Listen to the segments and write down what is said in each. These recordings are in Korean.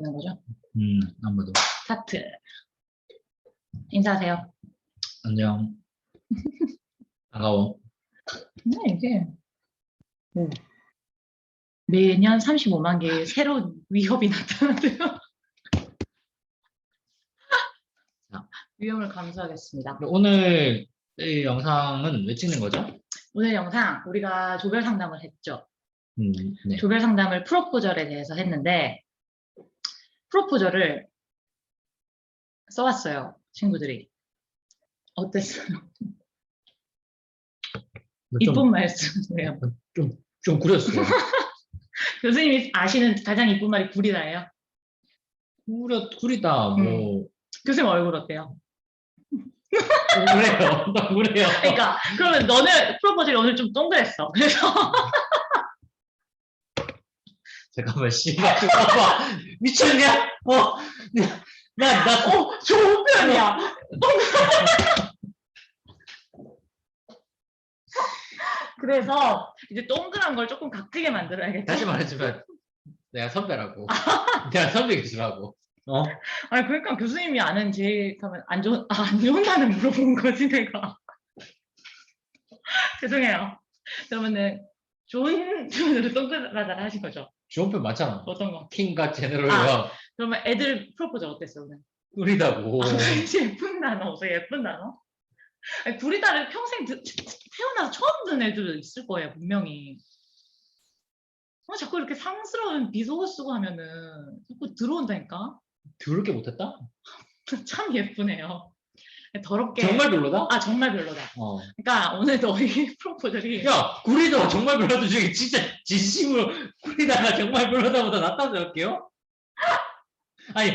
되는 거죠? 아무도. 스타트. 인사하세요. 안녕. 반가워. 근데 이게 뭐 매년 35만 개의 새로운 위협이 나타나는데요. 위험을 감수하겠습니다. 오늘 이 영상은 왜 찍는 거죠? 오늘 영상 우리가 조별 상담을 했죠. 네. 조별 상담을 프로포절에 대해서 했는데 프로포절을 써왔어요. 친구들이. 어땠어요? 이쁜 말씀이에요. 좀 구렸어요. 교수님이 아시는 가장 이쁜 말이 구리다예요? 구리다, 뭐. 교수님 얼굴 어때요? 그래요. 그래요. 그러니까 그러면 너는 프로포절이 오늘 좀 동그랬어. 그래서 잠깐만, 씨발. 미쳤냐? 좋은 편이야. 그래서 이제 동그란 걸 조금 각지게 만들어야겠다. 다시 말해주면 내가 선배라고. 내가 선배 교수라고. 아니 그러니까 교수님이 아는 제하면 안 좋은다는 물어본 거지 내가. 죄송해요. 그러면은 좋은 표현으로 동그라다를 하신 거죠? 좋은 편 맞잖아. 어떤 거? 킹과 제너럴과. 그러면 애들 프로포즈 어땠어 오늘? 구리다고. 예쁜 단어 없어? 예쁜 단어? 아니, 구리다를 평생 태어나서 처음 듣는 애들도 있을 거예요 분명히. 자꾸 이렇게 상스러운 비속어 쓰고 하면은 자꾸 들어온다니까. 더럽게 못했다? 참 예쁘네요. 더럽게. 정말 별로다? 정말 별로다. 그러니까 오늘 너희 프로포절이. 야, 구리다 정말 별로다 중에 진짜 진심으로 구리다가 정말 별로다보다 낫다고 생각해요? 아니,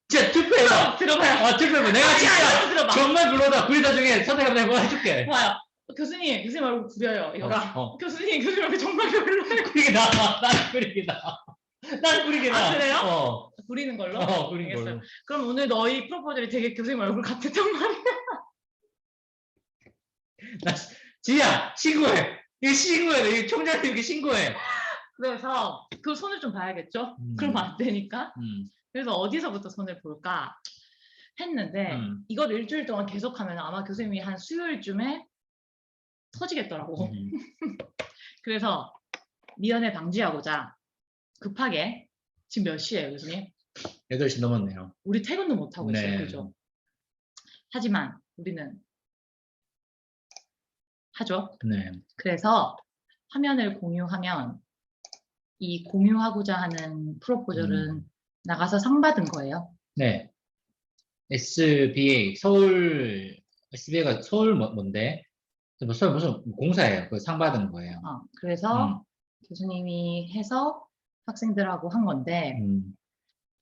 진짜 투표해봐. 들어봐요. 투표해봐. 내가 진짜 들어봐. 정말 별로다 구리다 중에 선택하면 내가 뭐 해줄게. 봐요. 교수님 얼굴 구려요. 이거가. 교수님 얼굴 정말 별로예요. 구리게 나. 난 구리게 나. 난 구리게 나. 그래요? 구리는 걸로? 구리는 걸로. 그럼 오늘 너희 프로포절이 되게 교수님 얼굴 같았단 말이야. 지희야, 신고해. 이거 신고해. 이 총장님께 신고해. 그래서 그 손을 좀 봐야겠죠? 그러면 안 되니까. 그래서 어디서부터 손을 볼까 했는데 이걸 일주일 동안 계속하면 아마 교수님이 한 수요일쯤에 터지겠더라고. 그래서 미연에 방지하고자 급하게 지금 몇 시예요, 교수님? 8시 넘었네요. 우리 퇴근도 못 하고 있어요, 네. 그죠? 하지만 우리는 하죠. 네. 그래서 화면을 공유하면 이 공유하고자 하는 프로포절은 나가서 상 받은 거예요. 네. SBA 서울 SBA가 서울 뭔데? 무슨 공사예요. 그 상 받은 거예요. 그래서 교수님이 해서 학생들하고 한 건데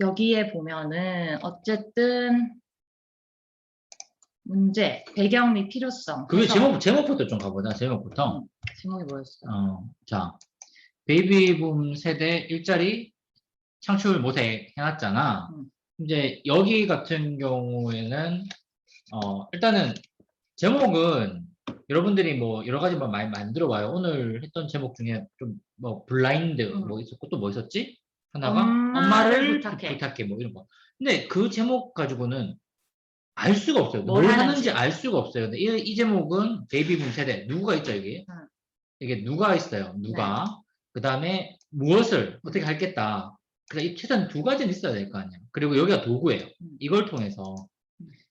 여기에 보면은 어쨌든 문제, 배경 및 필요성. 그 제목부터 좀 가보자. 제목부터. 제목이 뭐였어요? 자, 베이비붐 세대 일자리 창출 모색 해놨잖아. 이제 여기 같은 경우에는 일단은 제목은 여러분들이 뭐 여러 가지 많이 만들어 와요. 오늘 했던 제목 중에 좀 뭐 블라인드 뭐 있었고 또 뭐 있었지? 하나가 엄마를 부탁해 뭐 이런 거. 근데 그 제목 가지고는 알 수가 없어요. 뭘 하는지 알 수가 없어요. 근데 이 제목은 베이비붐 세대 누가 있죠 여기? 이게 누가 있어요? 누가? 네. 그 다음에 무엇을 어떻게 하겠다. 그러니까 최소한 2가지는 있어야 될 거 아니야. 그리고 여기가 도구예요. 이걸 통해서.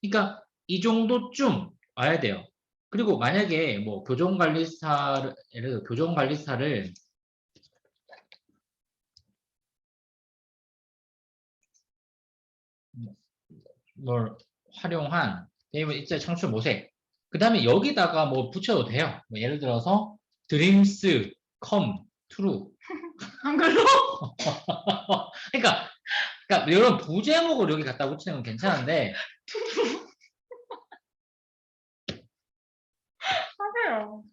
그러니까 이 정도쯤 와야 돼요. 그리고 만약에 뭐 교정관리사를 예를 들어 교정관리사를 뭘 활용한 네이버 일자리 창출 모색. 그 다음에 여기다가 뭐 붙여도 돼요. 뭐 예를 들어서 dreams come true. 한글로? 그러니까 이런 부제목을 여기 갖다 붙이는 건 괜찮은데. 하세요.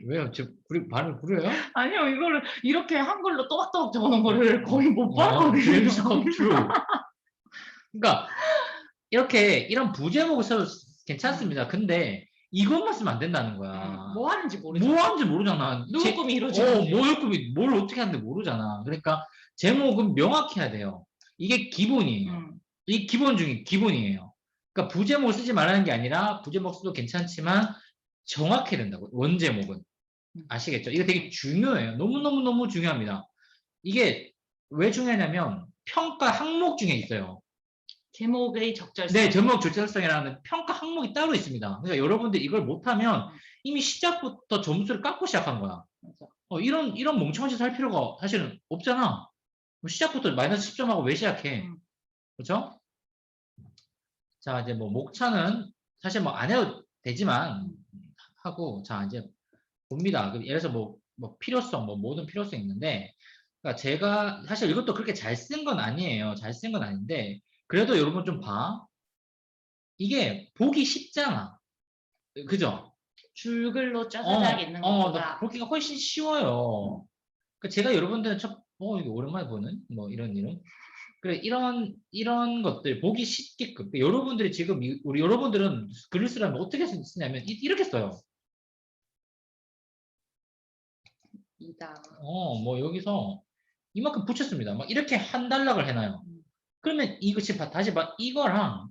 왜요? 지금 발음이 구려요? 아니요, 이거를 이렇게 한글로 또박또박 적어놓은 거를 거의 못 봤거든요. dreams come true. 그러니까 이런 부제목을 써도 괜찮습니다. 근데 이것만 쓰면 안 된다는 거야. 뭐 하는지 모르잖아. 뭐 하는지 모르잖아. 누구 꿈이 이루어지는지. 뭐의 꿈이 뭘 어떻게 하는지 모르잖아. 그러니까 제목은 명확해야 돼요. 이게 기본이에요. 이 기본 중에 기본이에요. 그러니까 부제목 쓰지 말라는 게 아니라 부제목 써도 괜찮지만 정확해야 된다고. 원제목은. 아시겠죠? 이거 되게 중요해요. 너무너무너무 중요합니다. 이게 왜 중요하냐면 평가 항목 중에 있어요. 제목의 적절성. 네, 제목 적절성이라는 평가 항목이 따로 있습니다. 그러니까 여러분들 이걸 못하면 이미 시작부터 점수를 깎고 시작한 거야. 맞아. 이런 멍청한 짓 할 필요가 사실은 없잖아. 시작부터 마이너스 10점하고 왜 시작해? 그렇죠? 자, 이제 뭐 목차는 사실 뭐 안 해도 되지만 하고 자, 이제 봅니다. 예를 들어서 뭐 필요성, 뭐 모든 필요성이 있는데 그러니까 제가 사실 이것도 그렇게 잘 쓴 건 아니에요. 잘 쓴 건 아닌데 그래도 여러분 좀 봐. 이게 보기 쉽잖아. 그죠? 줄글로 짜서 딱 있는 것보다 보기가 훨씬 쉬워요. 그러니까 제가 여러분들은 이거 오랜만에 보는 뭐 이런 이름. 그래 이런 것들 보기 쉽게끔 여러분들이 지금 우리 여러분들은 글을 쓰려면 어떻게 쓰냐면 이렇게 써요. 이다. 뭐 여기서 이만큼 붙였습니다. 막 이렇게 한 단락을 해놔요. 그러면 이것이 다시 봐 이거랑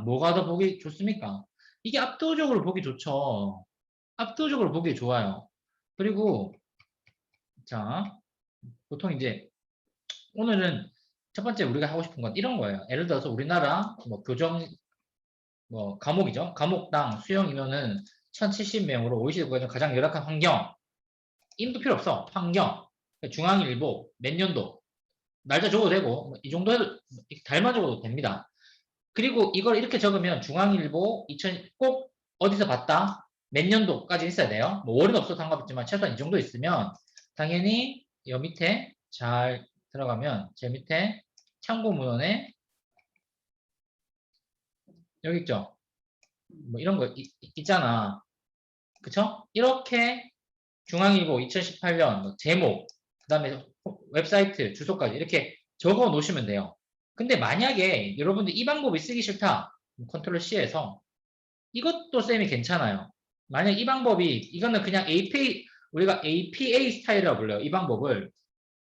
뭐가 더 보기 좋습니까? 이게 압도적으로 보기 좋죠. 압도적으로 보기 좋아요. 그리고 자 보통 이제 오늘은 첫 번째 우리가 하고 싶은 건 이런 거예요. 예를 들어서 우리나라 뭐 교정 뭐 과목이죠. 과목당 수용이면은 1070명으로 OECD 국가중 가장 열악한 환경. 임도 필요 없어. 환경. 중앙일보 몇 년도 날짜 적어도 되고 이 정도 해도 달만 적어도 됩니다. 그리고 이걸 이렇게 적으면 중앙일보 2000 꼭 어디서 봤다? 몇 년도까지 있어야 돼요. 뭐 월은 없어도 상관없지만 최소한 이 정도 있으면 당연히 여 밑에 잘 들어가면 제 밑에 참고문헌에 여기 있죠. 뭐 이런 거 있잖아. 그쵸? 이렇게 중앙일보 2018년 뭐 제목 그 다음에 웹사이트 주소까지 이렇게 적어 놓으시면 돼요. 근데 만약에 여러분들 이 방법이 쓰기 싫다. 컨트롤 C에서 이것도 쌤이 괜찮아요. 만약 이 방법이 이거는 그냥 우리가 APA 스타일이라고 불러요. 이 방법을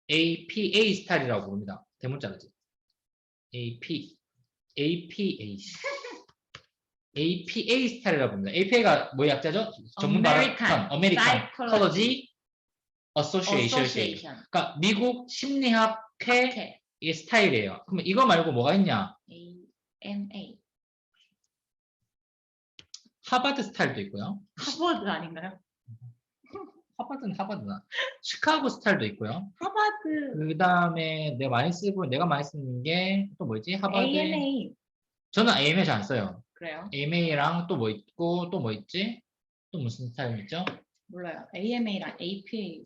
APA 스타일이라고 부릅니다. 대문자로지. APA 스타일이라고 부릅니다. APA가 뭐 약자죠? 전문 발음 아메리칸 Psychology Association. 그러니까 미국 심리학회 이 스타일이에요. 그러면 이거 말고 뭐가 있냐? AMA. 하버드 스타일도 있고요. 하버드 아닌가요? 하버드는 하버드나. 시카고 스타일도 있고요. 하버드. 그 다음에 내가 많이 쓰는 게 또 뭐지? 하버드. AMA. 저는 AMA 잘 안 써요. 그래요? AMA랑 또 뭐 있고 또 뭐 있지? 또 무슨 스타일 있죠? 몰라요. AMA랑 APA.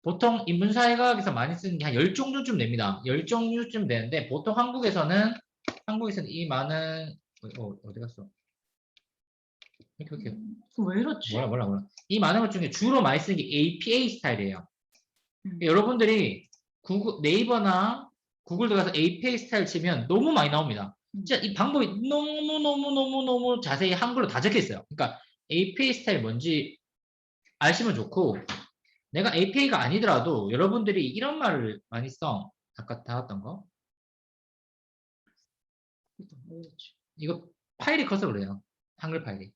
보통 인문사회과학에서 많이 쓰는 게 한 10종류쯤 됩니다. 10종류쯤 되는데 보통 한국에서는 이 많은 어디 갔어? 이렇게 왜 이렇지? 몰라. 이 많은 것 중에 주로 많이 쓰는 게 APA 스타일이에요. 여러분들이 네이버나 구글 들어가서 APA 스타일 치면 너무 많이 나옵니다. 진짜 이 방법이 너무 자세히 한글로 다 적혀 있어요. 그러니까 APA 스타일 뭔지 아시면 좋고 내가 APA가 아니더라도 여러분들이 이런 말을 많이 써. 아까 나왔던 거. 이거 파일이 커서 그래요. 한글 파일이.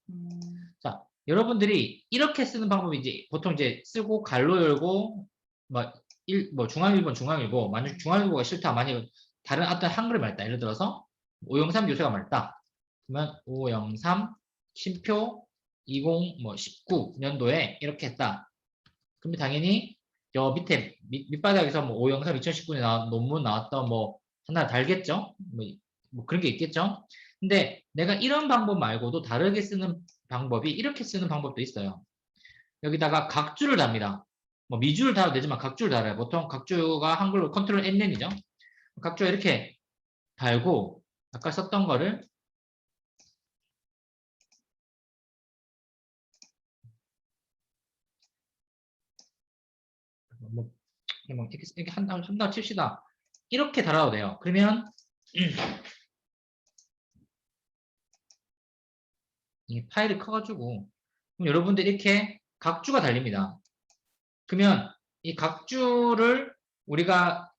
자, 여러분들이 이렇게 쓰는 방법이 이제 보통 이제 쓰고 갈로 열고 뭐 중앙일보 만약 중앙일보가 싫다. 만약 다른 어떤 한글을 말했다. 예를 들어서 오영삼 교수가 말했다. 그러면 오영삼 심표 2019년도에 이렇게 했다. 그러면 당연히 여 밑에 밑바닥에서 뭐 오영삼 2019년에 논문 나왔던 뭐 하나 달겠죠? 뭐 그런 게 있겠죠? 근데 내가 이런 방법 말고도 다르게 쓰는 방법이 이렇게 쓰는 방법도 있어요. 여기다가 각주를 답니다. 뭐 미주를 달아도 되지만 각주를 달아요. 보통 각주가 한글로 컨트롤 N이죠. 각주가 이렇게 달고 아까 썼던 거를 이렇게 한다 칩시다. 이렇게 달아도 돼요. 그러면 이 파일이 커가지고 그럼 여러분들 이렇게 각주가 달립니다. 그러면 이 각주를 우리가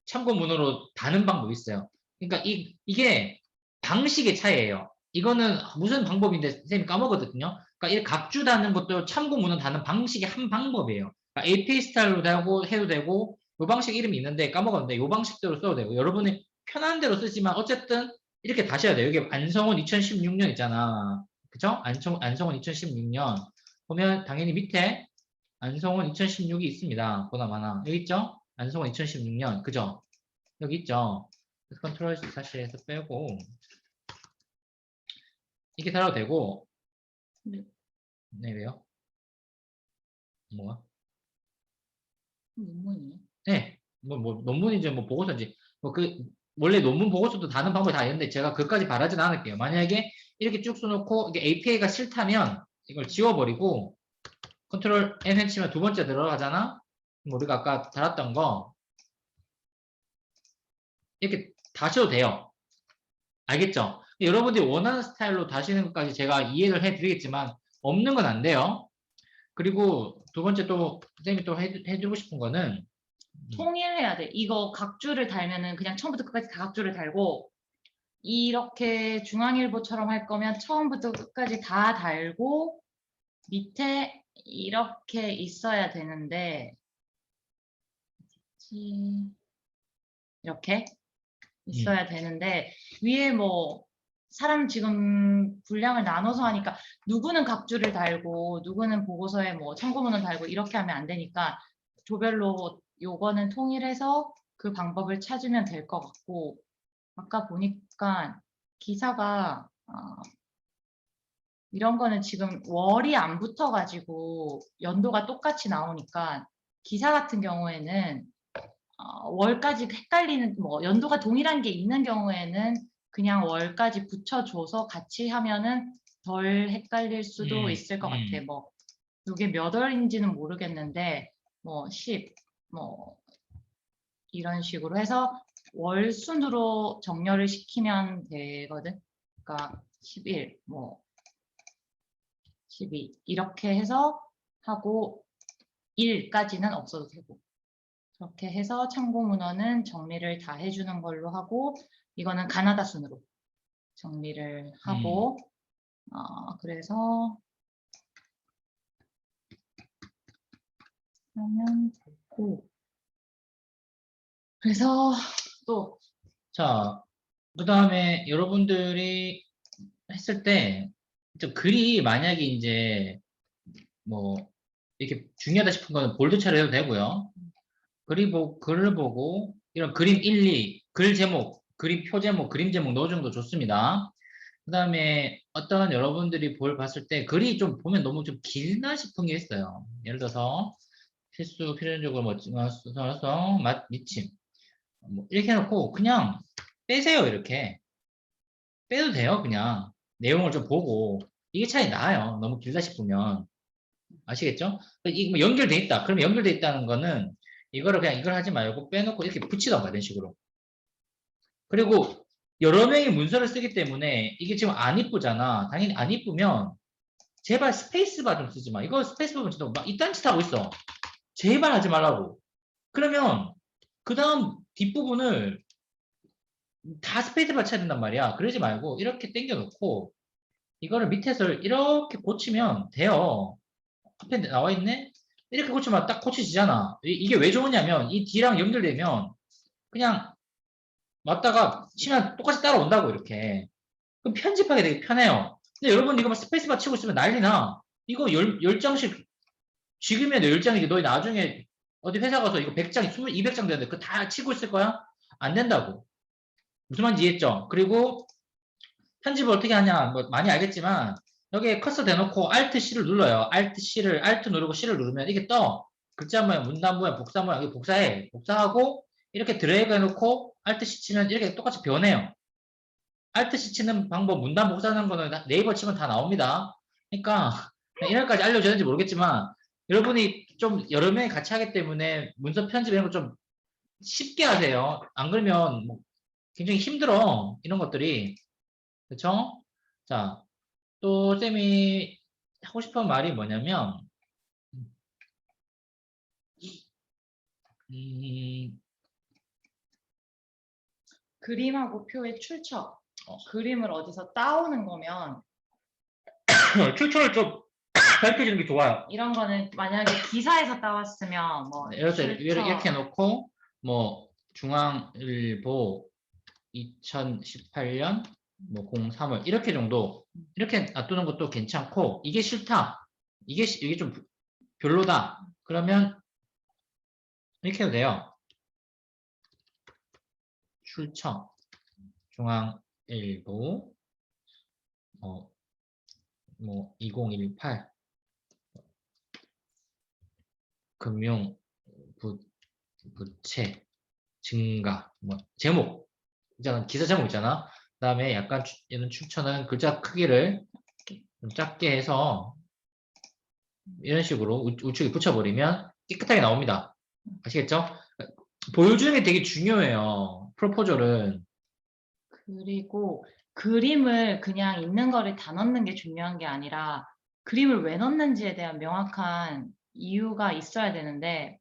참고문으로 다는 방법이 있어요. 그러니까 이게 방식의 차이예요. 이거는 무슨 방법인데 선생님이 까먹었거든요. 그러니까 이 각주 다는 것도 참고문은 다는 방식의 한 방법이에요. 그러니까 APA 스타일로 해도 되고 이 방식 이름이 있는데 까먹었는데 이 방식대로 써도 되고 여러분이 편한 대로 쓰지만 어쨌든 이렇게 다셔야 돼요. 여기 안성훈 2016년 있잖아. 그죠? 안성훈 2016년 보면 당연히 밑에 안성훈 2016이 있습니다. 보나마나 여기 있죠? 안성훈 2016년 그죠? 여기 있죠? 컨트롤 사실 해서 빼고 이렇게 달아도 되고 네 왜요? 뭐가? 논문이요? 네, 뭐 논문이지 뭐 보고서인지 뭐 그 원래 논문 보고서도 다는 방법이 다 있는데 제가 그까지 바라진 않을게요. 만약에 이렇게 쭉 써놓고 이게 API가 싫다면 이걸 지워버리고 컨트롤 N 해치면 두 번째 들어가잖아. 그럼 우리가 아까 달았던 거 이렇게 다셔도 돼요. 알겠죠? 여러분들이 원하는 스타일로 다시는 것까지 제가 이해를 해드리겠지만 없는 건 안 돼요. 그리고 두 번째 또 선생님이 또 해주고 싶은 거는 통일해야 돼. 이거 각주를 달면은 그냥 처음부터 끝까지 다 각주를 달고 이렇게 중앙일보처럼 할 거면 처음부터 끝까지 다 달고 밑에 이렇게 있어야 되는데 이렇게 있어야 되는데 위에 뭐 사람 지금 분량을 나눠서 하니까 누구는 각주를 달고 누구는 보고서에 뭐 참고문을 달고 이렇게 하면 안 되니까 조별로 요거는 통일해서 그 방법을 찾으면 될 것 같고 아까 보니까 기사가 이런 거는 지금 월이 안 붙어가지고 연도가 똑같이 나오니까 기사 같은 경우에는 월까지 헷갈리는 뭐 연도가 동일한 게 있는 경우에는 그냥 월까지 붙여줘서 같이 하면은 덜 헷갈릴 수도 있을 것 같아. 뭐 이게 몇 월인지는 모르겠는데 뭐 10, 뭐 이런 식으로 해서 월 순으로 정렬을 시키면 되거든. 그러니까 11, 뭐 12 이렇게 해서 하고 1까지는 없어도 되고 그렇게 해서 참고 문헌은 정리를 다 해주는 걸로 하고 이거는 가나다 순으로 정리를 하고 그래서 하면 되고 그래서 또 자, 그 다음에 여러분들이 했을 때 좀 글이 만약에 이제 뭐 이렇게 중요하다 싶은 거는 볼드처럼 해도 되고요. 그리고 글을 보고 이런 그림 1, 2, 글 제목, 그림 표 제목, 그림 제목 넣어주는 거 좋습니다. 그 다음에 어떤 여러분들이 봤을 때 글이 좀 보면 너무 좀 길나 싶은 게 있어요. 예를 들어서 필수, 필연적으로 뭐, 써서 미침. 뭐 이렇게 해놓고 그냥 빼세요, 이렇게. 빼도 돼요, 그냥. 내용을 좀 보고. 이게 차라리 나아요. 너무 길다 싶으면. 아시겠죠? 이게 뭐 연결돼 있다. 그러면 연결돼 있다는 거는 이거를 그냥 이걸 하지 말고 빼놓고 이렇게 붙이던가 이런 식으로. 그리고 여러 명이 문서를 쓰기 때문에 이게 지금 안 이쁘잖아. 당연히 안 이쁘면 제발 스페이스바 좀 쓰지 마. 이거 스페이스바 진짜 막 이딴 짓 하고 있어. 제발 하지 말라고. 그러면 그 다음 뒷부분을 다 스페이스바 쳐야 된단 말이야. 그러지 말고 이렇게 당겨 놓고 이거를 밑에서 이렇게 고치면 돼요. 앞에 나와 있네? 이렇게 고치면 딱 고쳐지잖아. 이게 왜 좋으냐면 이 D랑 연결되면 그냥 맞다가 치면 똑같이 따라온다고 이렇게. 그럼 편집하기 되게 편해요. 근데 여러분 이거 막 스페이스바 치고 있으면 난리나. 이거 10장씩 지금이야 10장이지 너희 나중에 어디 회사 가서 이거 100장, 200장 되는데 그거 다 치고 있을 거야? 안 된다고. 무슨 말인지 이해했죠? 그리고 편집을 어떻게 하냐 뭐 많이 알겠지만 여기에 커서 대놓고 Alt C를 눌러요. Alt 누르고 C를 누르면 이게 떠. 글자 모양, 문단 모양, 복사 모양 이거 복사해. 복사하고 이렇게 드래그 해놓고 Alt C 치면 이렇게 똑같이 변해요. Alt C 치는 방법, 문단 복사하는 거는 네이버 치면 다 나옵니다. 그러니까 이날까지 알려줬는지 모르겠지만 여러분이 좀 여러 명이 같이 하기 때문에 문서 편집 이런 거 좀 쉽게 하세요. 안 그러면 뭐 굉장히 힘들어. 이런 것들이. 그쵸? 자, 또 쌤이 하고 싶은 말이 뭐냐면 그림하고 표의 출처. 그림을 어디서 따오는 거면 출처를 좀 밝혀주는 게 좋아요. 이런 거는 만약에 기사에서 따왔으면 뭐 이렇게 해놓고 뭐 중앙일보 2018년 뭐 03월 이렇게 정도 이렇게 놔두는 것도 괜찮고, 이게 싫다, 이게 좀 별로다 그러면 이렇게 해도 돼요. 출처 중앙일보 뭐 2018 금융 부채 증가 뭐 제목 있잖아, 기사 제목 있잖아. 그다음에 약간 이런 출처는 글자 크기를 좀 작게 해서 이런 식으로 우측에 붙여버리면 깨끗하게 나옵니다. 아시겠죠? 보여주는 게 되게 중요해요, 프로포절은. 그리고 그림을 그냥 있는 거를 다 넣는 게 중요한 게 아니라 그림을 왜 넣는지에 대한 명확한 이유가 있어야 되는데,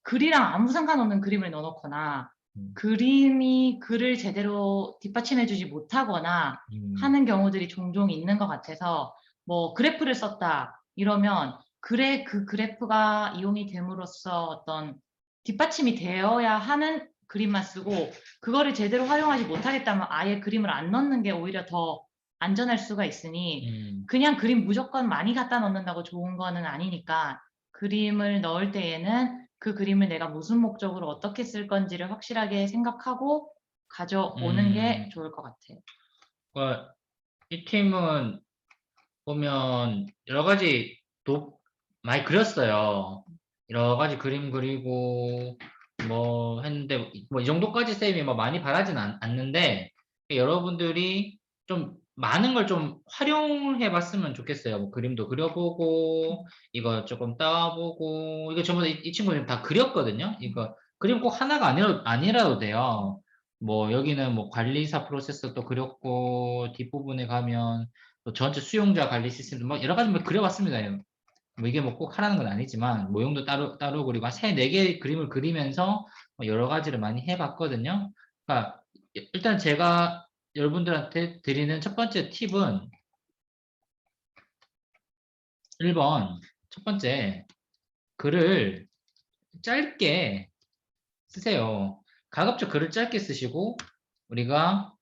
글이랑 아무 상관없는 그림을 넣어놓거나 그림이 글을 제대로 뒷받침해주지 못하거나 하는 경우들이 종종 있는 것 같아서, 뭐 그래프를 썼다 이러면 글에 그 그래프가 이용이 됨으로써 어떤 뒷받침이 되어야 하는 그림만 쓰고, 그거를 제대로 활용하지 못하겠다면 아예 그림을 안 넣는 게 오히려 더 안전할 수가 있으니 그냥 그림 무조건 많이 갖다 넣는다고 좋은 거는 아니니까, 그림을 넣을 때에는 그 그림을 내가 무슨 목적으로 어떻게 쓸 건지를 확실하게 생각하고 가져오는 게 좋을 것 같아요. 그러니까 이 팀은 보면 여러 가지 많이 그렸어요. 여러 가지 그림 그리고 뭐 했는데 뭐 이 정도까지 쌤이 뭐 많이 바라진 않는데, 여러분들이 좀 많은 걸 좀 활용해 봤으면 좋겠어요. 뭐 그림도 그려보고 이거 조금 따보고, 이거 전부 다 이 친구는 다 그렸거든요. 이거 그림 꼭 하나가 아니라도 돼요. 뭐 여기는 뭐 관리사 프로세서도 그렸고, 뒷부분에 가면 또 전체 수용자 관리 시스템도 막 여러 가지 뭐 그려봤습니다. 뭐 이게 뭐 꼭 하라는 건 아니지만 모형도 따로 그리고 한 3, 4개의 그림을 그리면서 여러 가지를 많이 해봤거든요. 그러니까 일단 제가 여러분들한테 드리는 첫 번째 팁은 1번 첫 번째, 글을 짧게 쓰세요. 가급적 글을 짧게 쓰시고, 우리가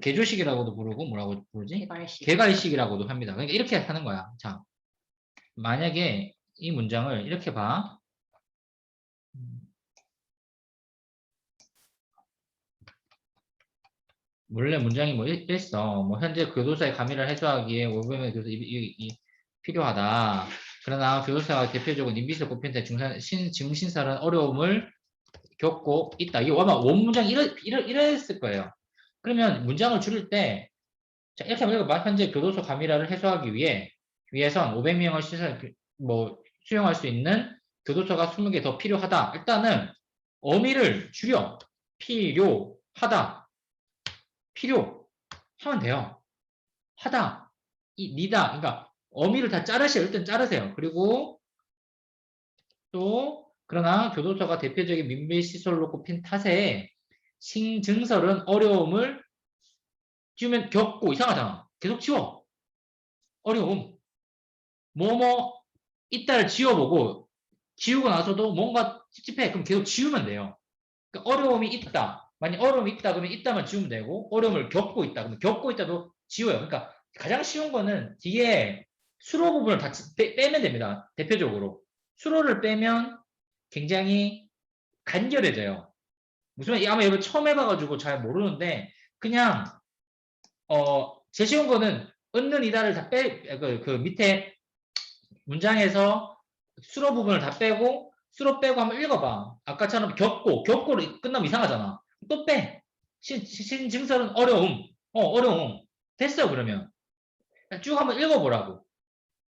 개조식이라고도 부르고 뭐라고 부르지? 개괄식이라고도 합니다. 그러니까 이렇게 하는 거야. 자, 만약에 이 문장을 이렇게 봐. 원래 문장이 뭐 있어. 뭐 현재 교도소의 감리를 해소하기에 500명의 교도소 필요하다. 그러나 교도소가 대표적으로 인비스를 꼽힌 데 증신사는 어려움을 겪고 있다. 이게 아마 원문장이 이랬을 거예요. 그러면 문장을 줄일 때, 자, 이렇게 한번 읽어봐. 현재 교도소 감리를 해소하기 위해선 500명을 수용할 수 있는 교도소가 20개 더 필요하다. 일단은 어미를 줄여. 필요하다. 필요 하면 돼요. 하다, 니다. 그러니까 어미를 다 자르세요. 일단 자르세요. 그리고 또 그러나 교도소가 대표적인 민밀시설로 꼽힌 탓에 신증설은 어려움을 지우면 겪고, 이상하잖아. 계속 지워. 어려움. 뭐뭐 있다를 지워보고, 지우고 나서도 뭔가 찝찝해. 그럼 계속 지우면 돼요. 그러니까 어려움이 있다. 만약 어려움이 있다 그러면 있다만 지우면 되고, 어려움을 겪고 있다 그러면 겪고 있다도 지워요. 그러니까 가장 쉬운 거는 뒤에 수로 부분을 다 빼면 됩니다. 대표적으로 수로를 빼면 굉장히 간결해져요. 무슨 아마 여러분 처음 해봐가지고 잘 모르는데, 그냥 제일 쉬운 거는 얻는 이다를 다 그 밑에 문장에서 수로 부분을 다 빼고, 수로 빼고 한번 읽어봐. 아까처럼 겪고를 끝나면 이상하잖아. 또 빼. 신증설은 어려움. 어려움. 됐어, 그러면. 쭉 한번 읽어보라고.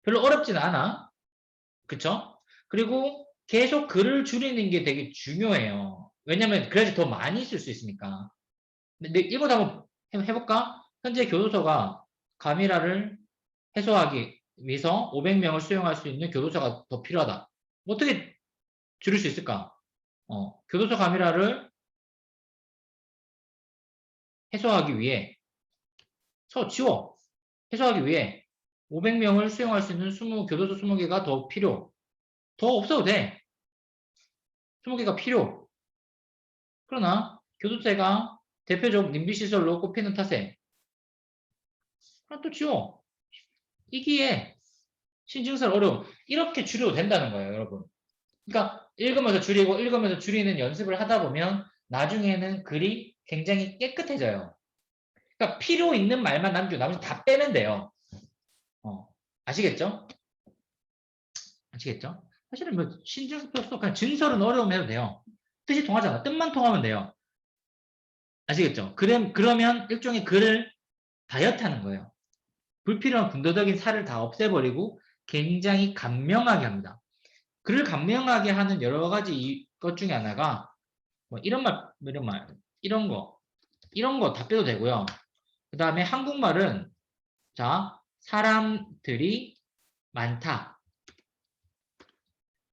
별로 어렵진 않아. 그쵸? 그리고 계속 글을 줄이는 게 되게 중요해요. 왜냐면 그래야지 더 많이 쓸 수 있으니까. 근데 이거 한번 해볼까? 현재 교도소가 가미라를 해소하기 위해서 500명을 수용할 수 있는 교도소가 더 필요하다. 어떻게 줄일 수 있을까? 교도소 가미라를 해소하기 위해 지워. 해소하기 위해 500명을 수용할 수 있는 교도소 20개가 더 필요. 더 없어도 돼. 20개가 필요. 그러나 교도소가 대표적 nim비시설로 꼽히는 탓에 그럼 또 지워. 이기에 신증설 어려움. 이렇게 줄여도 된다는 거예요, 여러분. 그러니까 읽으면서 줄이고 읽으면서 줄이는 연습을 하다 보면 나중에는 글이 굉장히 깨끗해져요. 그러니까 필요 있는 말만 남기고 나머지 다 빼면 돼요. 아시겠죠? 아시겠죠? 사실은 뭐 신증설 필요 없어. 그냥 증설은 어려우면 해도 돼요. 뜻이 통하잖아. 뜻만 통하면 돼요. 아시겠죠? 그러면 일종의 글을 다이어트하는 거예요. 불필요한 군더더긴 살을 다 없애버리고 굉장히 간명하게 합니다. 글을 간명하게 하는 여러 가지 것 중에 하나가 뭐 이런 말, 이런 거 다 빼도 되고요. 그 다음에 한국말은 자 사람들이 많다.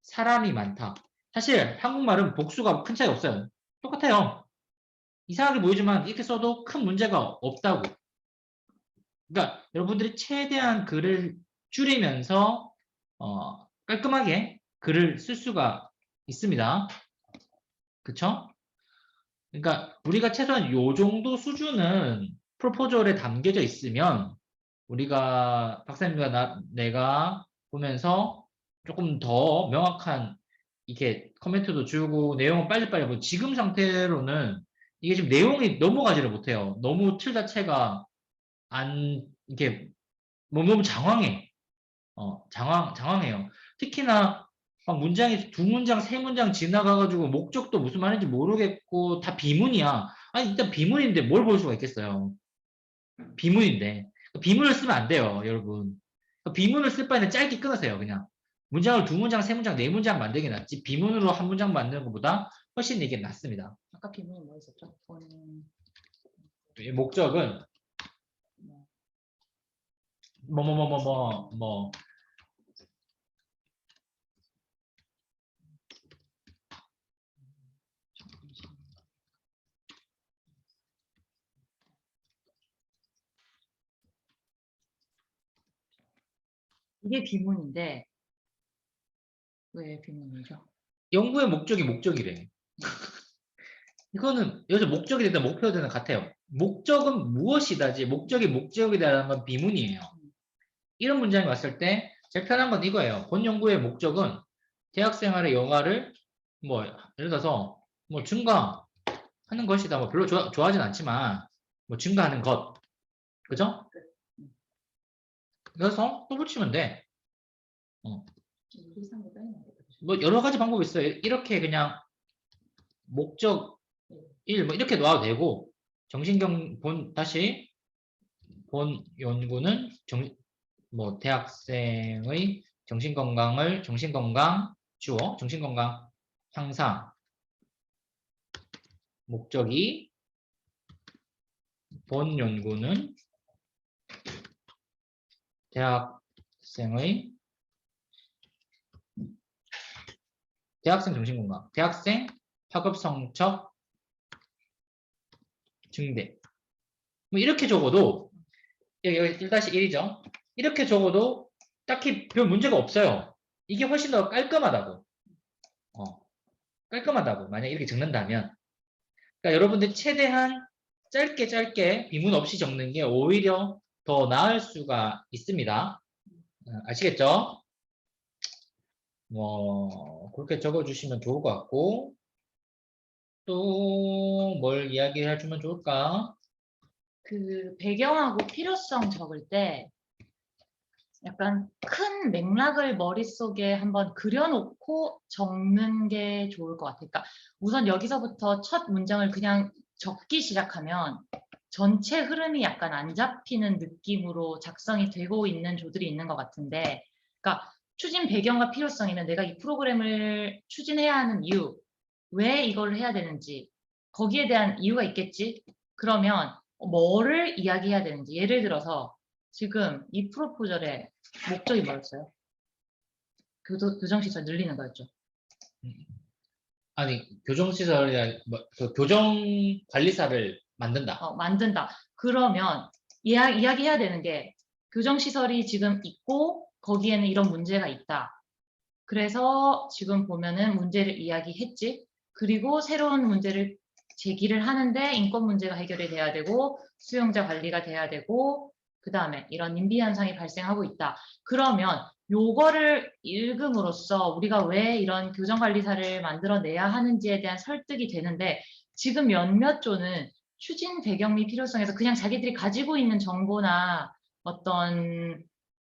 사람이 많다. 사실 한국말은 복수가 큰 차이 없어요. 똑같아요. 이상하게 보이지만 이렇게 써도 큰 문제가 없다고. 그러니까 여러분들이 최대한 글을 줄이면서 깔끔하게 글을 쓸 수가 있습니다. 그쵸? 그러니까 우리가 최소한 요 정도 수준은 프로포절에 담겨져 있으면 우리가 박사님과 내가 보면서 조금 더 명확한 이렇게 코멘트도 주고 내용을 빨리빨리 하고 지금 상태로는 이게 지금 내용이 넘어가지를 못해요. 너무 틀 자체가 안 이렇게 너무 장황해. 장황해요. 특히나 막 문장이 2문장, 3문장 지나가가지고 목적도 무슨 말인지 모르겠고 다 비문이야. 아니 일단 비문인데 뭘 볼 수가 있겠어요. 비문인데 비문을 쓰면 안 돼요, 여러분. 비문을 쓸 바에는 짧게 끊으세요, 그냥. 문장을 2문장, 3문장, 4문장 만들기 낫지 비문으로 1문장 만드는 것보다 훨씬 이게 낫습니다. 아까 비문이 뭐 있었죠? 목적은 뭐 이게 비문인데 왜 비문이죠? 연구의 목적이 목적이래. 이거는 여기서 목적이 되든 목표가 되든 같아요. 목적은 무엇이다지 목적이 목적이다라는 건 비문이에요. 이런 문장이 왔을 때 제일 편한 건 이거예요. 본 연구의 목적은 대학생활의 영화를 뭐 예를 들어서 뭐 증가하는 것이다. 뭐 별로 좋아하진 않지만 뭐 증가하는 것. 그죠? 그래서 또 붙이면 돼. 뭐 여러 가지 방법이 있어요. 이렇게 그냥 목적 1 뭐 이렇게 놔도 되고 다시 본 연구는 뭐 대학생의 정신건강 향상 목적이 본 연구는 대학생 정신건강, 대학생 학업 성적 증대. 뭐 이렇게 적어도 여기 1-1이죠. 이렇게 적어도 딱히 별 문제가 없어요. 이게 훨씬 더 깔끔하다고. 깔끔하다고. 만약 이렇게 적는다면. 그러니까 여러분들 최대한 짧게 비문 없이 적는 게 오히려 더 나을 수가 있습니다. 아시겠죠? 뭐 그렇게 적어주시면 좋을 것 같고 또 뭘 이야기해 주면 좋을까? 그 배경하고 필요성 적을 때 약간 큰 맥락을 머릿속에 한번 그려놓고 적는 게 좋을 것 같아요. 그러니까 우선 여기서부터 첫 문장을 그냥 적기 시작하면 전체 흐름이 약간 안 잡히는 느낌으로 작성이 되고 있는 조들이 있는 것 같은데, 그러니까 추진 배경과 필요성이면 내가 이 프로그램을 추진해야 하는 이유, 왜 이걸 해야 되는지, 거기에 대한 이유가 있겠지? 그러면 뭐를 이야기해야 되는지, 예를 들어서 지금 이 프로포절의 목적이 뭐였어요? 교정시설 늘리는 거였죠. 아니 교정시설이나 그 교정관리사를 만든다. 만든다. 그러면 이야기해야 되는 게 교정시설이 지금 있고 거기에는 이런 문제가 있다. 그래서 지금 보면은 문제를 이야기했지. 그리고 새로운 문제를 제기를 하는데 인권 문제가 해결이 돼야 되고 수용자 관리가 돼야 되고 그 다음에 이런 인비 현상이 발생하고 있다. 그러면 요거를 읽음으로써 우리가 왜 이런 교정관리사를 만들어내야 하는지에 대한 설득이 되는데 지금 몇몇 조는 추진 배경 및 필요성에서 그냥 자기들이 가지고 있는 정보나 어떤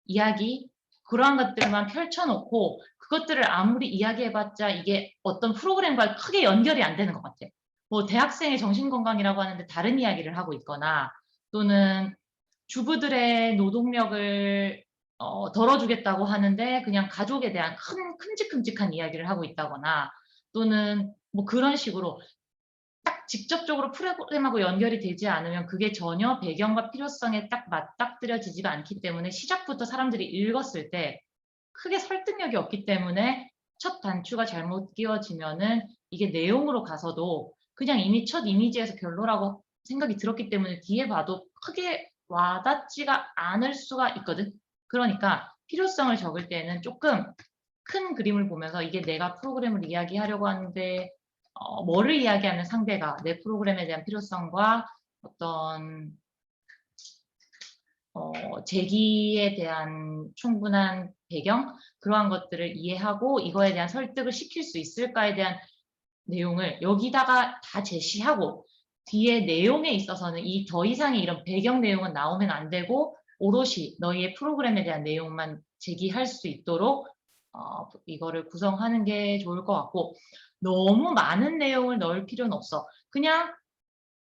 이야기 그러한 것들만 펼쳐놓고 그것들을 아무리 이야기해봤자 이게 어떤 프로그램과 크게 연결이 안 되는 것 같아. 뭐 대학생의 정신건강이라고 하는데 다른 이야기를 하고 있거나 또는 주부들의 노동력을 덜어주겠다고 하는데 그냥 가족에 대한 큼직큼직한 이야기를 하고 있다거나 또는 뭐 그런 식으로 딱 직접적으로 프로그램하고 연결이 되지 않으면 그게 전혀 배경과 필요성에 딱 맞닥뜨려지지가 않기 때문에 시작부터 사람들이 읽었을 때 크게 설득력이 없기 때문에 첫 단추가 잘못 끼워지면은 이게 내용으로 가서도 그냥 이미 첫 이미지에서 별로라고 생각이 들었기 때문에 뒤에 봐도 크게 와닿지가 않을 수가 있거든. 그러니까 필요성을 적을 때는 조금 큰 그림을 보면서 이게 내가 프로그램을 이야기하려고 하는데 뭐를 이야기하는 상대가 내 프로그램에 대한 필요성과 어떤 제기에 대한 충분한 배경 그러한 것들을 이해하고 이거에 대한 설득을 시킬 수 있을까에 대한 내용을 여기다가 다 제시하고 뒤에 내용에 있어서는 이 더 이상의 이런 배경 내용은 나오면 안 되고 오롯이 너희의 프로그램에 대한 내용만 제기할 수 있도록 이거를 구성하는 게 좋을 것 같고 너무 많은 내용을 넣을 필요는 없어. 그냥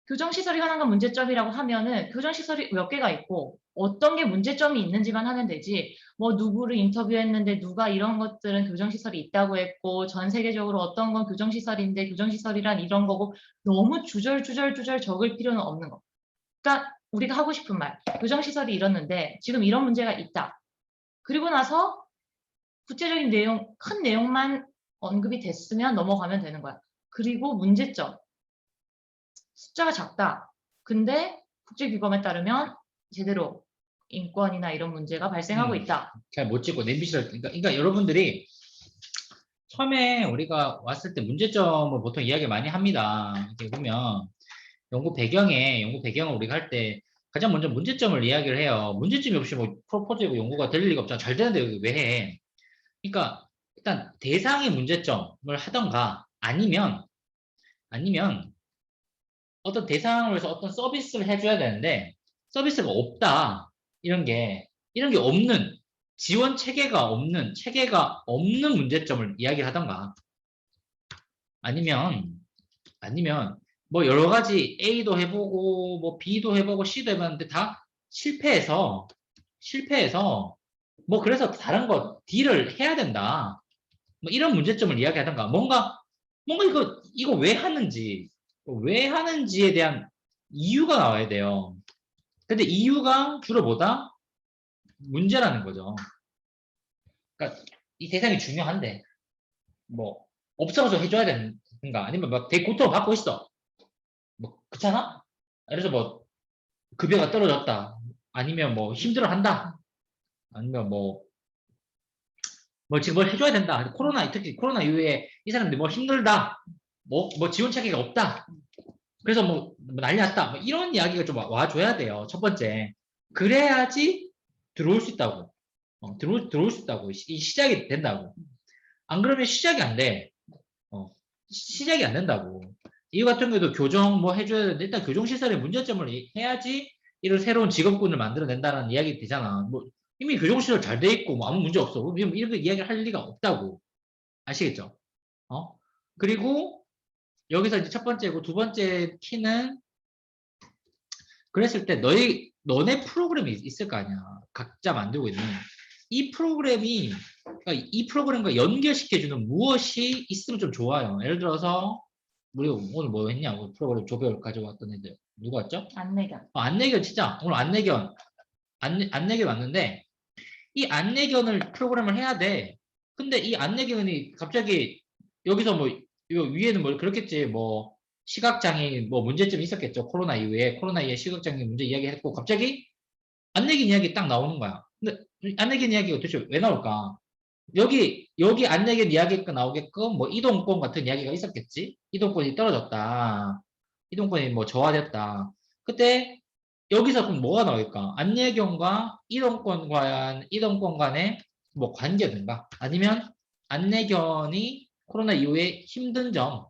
교정시설이 하나가 문제점이라고 하면은 교정시설이 몇 개가 있고 어떤 게 문제점이 있는지만 하면 되지 뭐 누구를 인터뷰했는데 누가 이런 것들은 교정시설이 있다고 했고 전 세계적으로 어떤 건 교정시설인데 교정시설이란 이런 거고 너무 주절주절 적을 필요는 없는 거. 그러니까 우리가 하고 싶은 말 교정시설이 이렇는데 지금 이런 문제가 있다. 그리고 나서 구체적인 내용, 큰 내용만 언급이 됐으면 넘어가면 되는 거야. 그리고 문제점. 숫자가 작다. 근데 국제규범에 따르면 제대로 인권이나 이런 문제가 발생하고 있다. 잘 못 찍고 냄비실 그러니까 여러분들이 처음에 우리가 왔을 때 문제점을 보통 이야기 많이 합니다. 이렇게 보면 연구 배경을 우리가 할 때 가장 먼저 문제점을 이야기를 해요. 문제점이 없이 뭐 프로포즈고 연구가 될 리가 없잖아. 잘 되는데 왜 해? 그러니까 일단 대상의 문제점을 하던가 아니면 어떤 대상으로 해서 어떤 서비스를 해줘야 되는데 서비스가 없다. 이런 게 없는 지원 체계가 없는 문제점을 이야기를 하던가 아니면 뭐 여러 가지 A도 해보고 뭐 B도 해보고 C도 해봤는데 다 실패해서 뭐 그래서 다른 거 D를 해야 된다. 뭐 이런 문제점을 이야기하던가 뭔가 이거 왜 하는지에 대한 이유가 나와야 돼요. 근데 이유가 주로 뭐다? 문제라는 거죠. 그러니까 이 대상이 중요한데 뭐 없어서 해줘야 되는가 아니면 막 되게 고통을 받고 있어. 뭐 그렇잖아? 그래서 뭐 급여가 떨어졌다. 아니면 뭐 힘들어한다. 아니면 뭐 지금 뭘 해줘야 된다. 특히 코로나 이후에 이 사람들이 뭐 힘들다. 뭐 지원 체계가 없다. 그래서 뭐 난리 났다. 뭐 이런 이야기가 좀 와줘야 돼요. 첫 번째. 그래야지 들어올 수 있다고. 들어올 수 있다고. 이 시작이 된다고. 안 그러면 시작이 안 돼. 시작이 안 된다고. 이거 같은 경우도 교정 뭐 해줘야 되는데 일단 교정시설의 문제점을 해야지 이런 새로운 직업군을 만들어낸다는 이야기 되잖아. 뭐 이미 교정시설 잘 돼 있고 뭐 아무 문제 없어. 이렇게 이야기를 할 리가 없다고. 아시겠죠? 그리고 여기서 이제 첫 번째고 두 번째 키는 그랬을 때 너네 프로그램이 있을 거 아니야. 각자 만들고 있는 이 프로그램이 그러니까 이 프로그램과 연결시켜주는 무엇이 있으면 좀 좋아요. 예를 들어서 우리 오늘 뭐 했냐? 우리 프로그램 조별 가져왔던 애들 누가 왔죠? 안내견. 안내견 진짜 오늘 안내견 왔는데 이 안내견을 프로그램을 해야 돼. 근데 이 안내견이 갑자기 여기서 뭐 요 위에는 뭐 그렇겠지. 뭐 시각장애인 뭐 문제점이 있었겠죠. 코로나 이후에 시각장애인 문제 이야기했고 갑자기 안내긴 이야기 딱 나오는 거야. 근데 안내긴 이야기가 도대체 왜 나올까? 여기 안내긴 이야기가 나오게끔 뭐 이동권 같은 이야기가 있었겠지. 이동권이 떨어졌다. 이동권이 뭐 저하됐다. 그때 여기서 그럼 뭐가 나올까? 안내견과 이동권 간의 뭐 관계든가 아니면 안내견이 코로나 이후에 힘든 점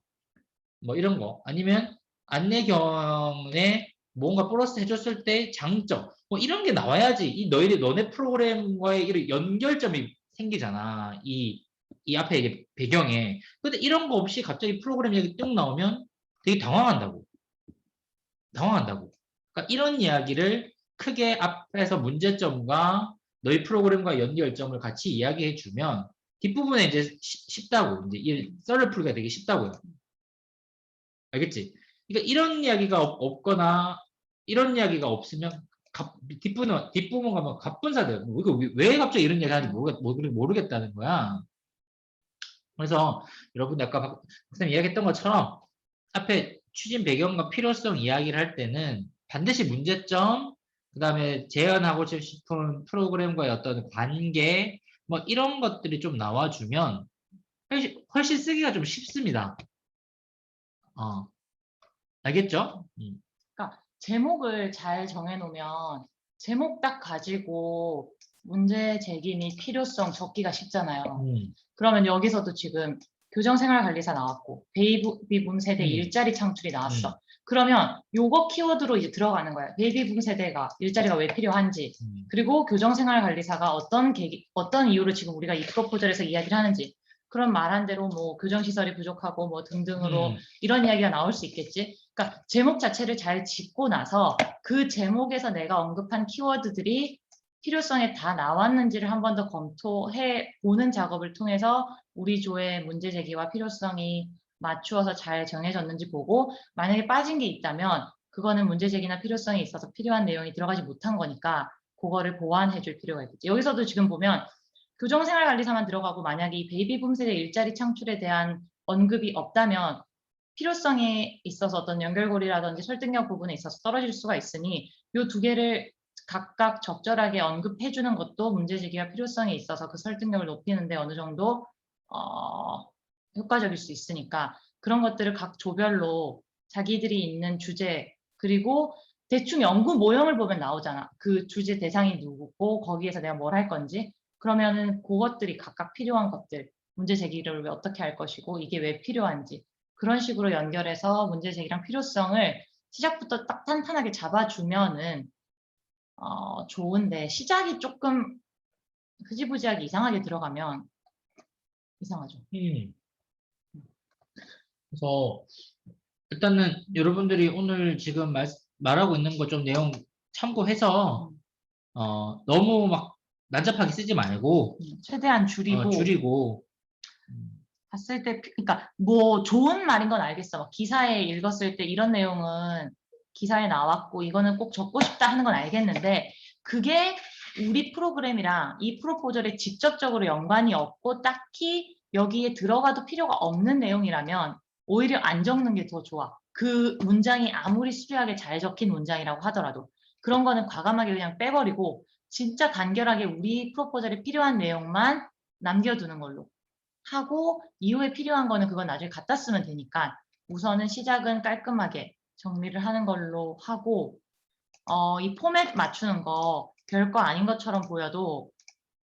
뭐 이런 거 아니면 안내견에 뭔가 플러스 해줬을 때 장점 뭐 이런 게 나와야지 이 너네 프로그램과의 이런 연결점이 생기잖아. 이 앞에 이게 배경에. 근데 이런 거 없이 갑자기 프로그램 얘기 뚝 나오면 되게 당황한다고. 그러니까 이런 이야기를 크게 앞에서 문제점과 너희 프로그램과 연결점을 같이 이야기해 주면 뒷부분에 이제 쉽다고. 이제 이 썰을 풀기가 되게 쉽다고요. 알겠지? 그러니까 이런 이야기가 없거나 이런 이야기가 없으면 뒷부분 가면 갑분사돼요. 이거 왜 갑자기 이런 이야기 하는지 모르겠다는 거야. 그래서 여러분들 아까 박사님 이야기했던 것처럼 앞에 추진 배경과 필요성 이야기를 할 때는 반드시 문제점, 그 다음에 재현하고 싶은 프로그램과의 어떤 관계, 뭐 이런 것들이 좀 나와주면 훨씬 쓰기가 좀 쉽습니다. 알겠죠? 그러니까 제목을 잘 정해놓으면 제목 딱 가지고 문제 제기 및 필요성 적기가 쉽잖아요. 그러면 여기서도 지금 교정생활관리사 나왔고 베이비붐 세대 일자리 창출이 나왔어. 그러면 요거 키워드로 이제 들어가는 거야. 베이비붐 세대가 일자리가 왜 필요한지 그리고 교정생활관리사가 어떤 이유로 지금 우리가 이 프로포절에서 이야기를 하는지 그런 말한 대로 뭐 교정시설이 부족하고 뭐 등등으로 이런 이야기가 나올 수 있겠지. 그러니까 제목 자체를 잘 짚고 나서 그 제목에서 내가 언급한 키워드들이 필요성에 다 나왔는지를 한 번 더 검토해 보는 작업을 통해서 우리 조의 문제 제기와 필요성이 맞추어서 잘 정해졌는지 보고 만약에 빠진 게 있다면 그거는 문제 제기나 필요성이 있어서 필요한 내용이 들어가지 못한 거니까 그거를 보완해 줄 필요가 있겠지. 여기서도 지금 보면 교정생활관리사만 들어가고 만약에 이 베이비붐 세대 일자리 창출에 대한 언급이 없다면 필요성에 있어서 어떤 연결고리라든지 설득력 부분에 있어서 떨어질 수가 있으니 이 두 개를 각각 적절하게 언급해주는 것도 문제제기와 필요성에 있어서 그 설득력을 높이는데 어느 정도 효과적일 수 있으니까 그런 것들을 각 조별로 자기들이 있는 주제 그리고 대충 연구 모형을 보면 나오잖아. 그 주제 대상이 누구고 거기에서 내가 뭘 할 건지 그러면은 그것들이 각각 필요한 것들 문제 제기를 왜 어떻게 할 것이고 이게 왜 필요한지 그런 식으로 연결해서 문제 제기랑 필요성을 시작부터 딱 탄탄하게 잡아주면은 좋은데 시작이 조금 흐지부지하게 이상하게 들어가면 이상하죠. 그래서 일단은 여러분들이 오늘 지금 말하고 있는 거 좀 내용 참고해서 너무 막 난잡하게 쓰지 말고 최대한 줄이고 봤을 때 그러니까 뭐 좋은 말인 건 알겠어. 막 기사에 읽었을 때 이런 내용은 기사에 나왔고 이거는 꼭 적고 싶다 하는 건 알겠는데 그게 우리 프로그램이랑 이 프로포절에 직접적으로 연관이 없고 딱히 여기에 들어가도 필요가 없는 내용이라면 오히려 안 적는 게 더 좋아. 그 문장이 아무리 수려하게 잘 적힌 문장이라고 하더라도 그런 거는 과감하게 그냥 빼버리고 진짜 간결하게 우리 프로포절에 필요한 내용만 남겨두는 걸로 하고 이후에 필요한 거는 그건 나중에 갖다 쓰면 되니까 우선은 시작은 깔끔하게 정리를 하는 걸로 하고 이 포맷 맞추는 거 별거 아닌 것처럼 보여도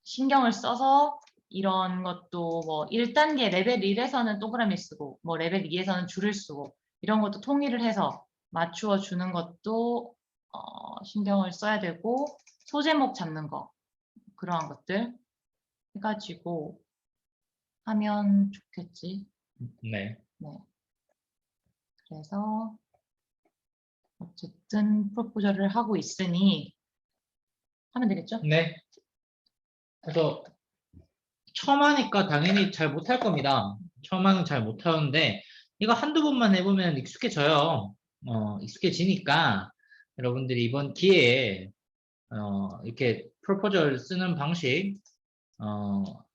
신경을 써서 이런 것도 뭐 1단계 레벨 1에서는 동그라미 쓰고 뭐 레벨 2에서는 줄을 쓰고 이런 것도 통일을 해서 맞추어 주는 것도 신경을 써야 되고 소제목 잡는 거 그러한 것들 해가지고 하면 좋겠지. 네. 그래서 어쨌든 프로포절을 하고 있으니 하면 되겠죠? 네. 그래서 처음 하니까 당연히 잘 못할 겁니다. 처음 하는 잘 못하는데 이거 한두 번만 해보면 익숙해져요. 익숙해지니까 여러분들이 이번 기회에 이렇게 프로포절 쓰는 방식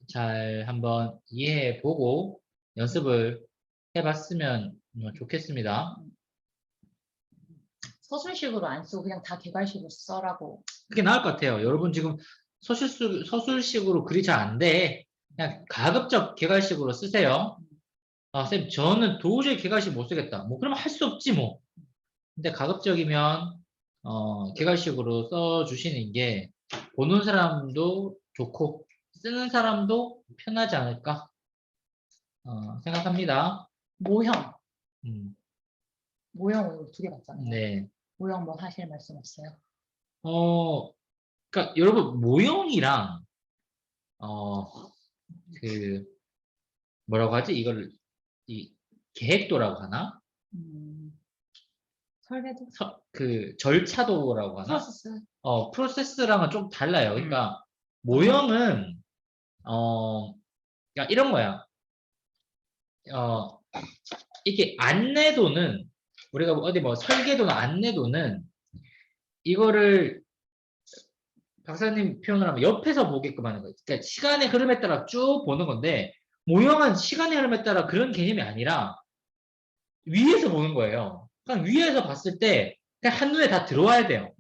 잘 한번 이해해 보고 연습을 해봤으면 좋겠습니다. 서술식으로 안 쓰고 그냥 다 개괄식으로 써라고. 그게 나을 것 같아요. 여러분 지금 서술식으로 글이 잘 안 돼. 그냥 가급적 개괄식으로 쓰세요. 아, 쌤, 저는 도저히 개괄식 못 쓰겠다. 뭐, 그러면 할 수 없지, 뭐. 근데 가급적이면, 개괄식으로 써주시는 게, 보는 사람도 좋고, 쓰는 사람도 편하지 않을까, 생각합니다. 모형. 음, 모형 오늘 2개 봤잖아요. 네. 모형 뭐 하실 말씀 없어요? 그러니까 여러분, 모형이랑, 뭐라고 하지? 이걸, 이, 계획도라고 하나? 설계도? 절차도라고 하나? 프로세스. 프로세스랑은 좀 달라요. 그러니까, 모형은, 그러니까 이런 거야. 이게 안내도는, 우리가 어디 뭐 설계도나 안내도는, 이거를, 박사님 표현을 하면 옆에서 보게끔 하는 거예요. 그러니까 시간의 흐름에 따라 쭉 보는 건데, 모형은 시간의 흐름에 따라 그런 개념이 아니라, 위에서 보는 거예요. 그냥 위에서 봤을 때, 그냥 한눈에 다 들어와야 돼요.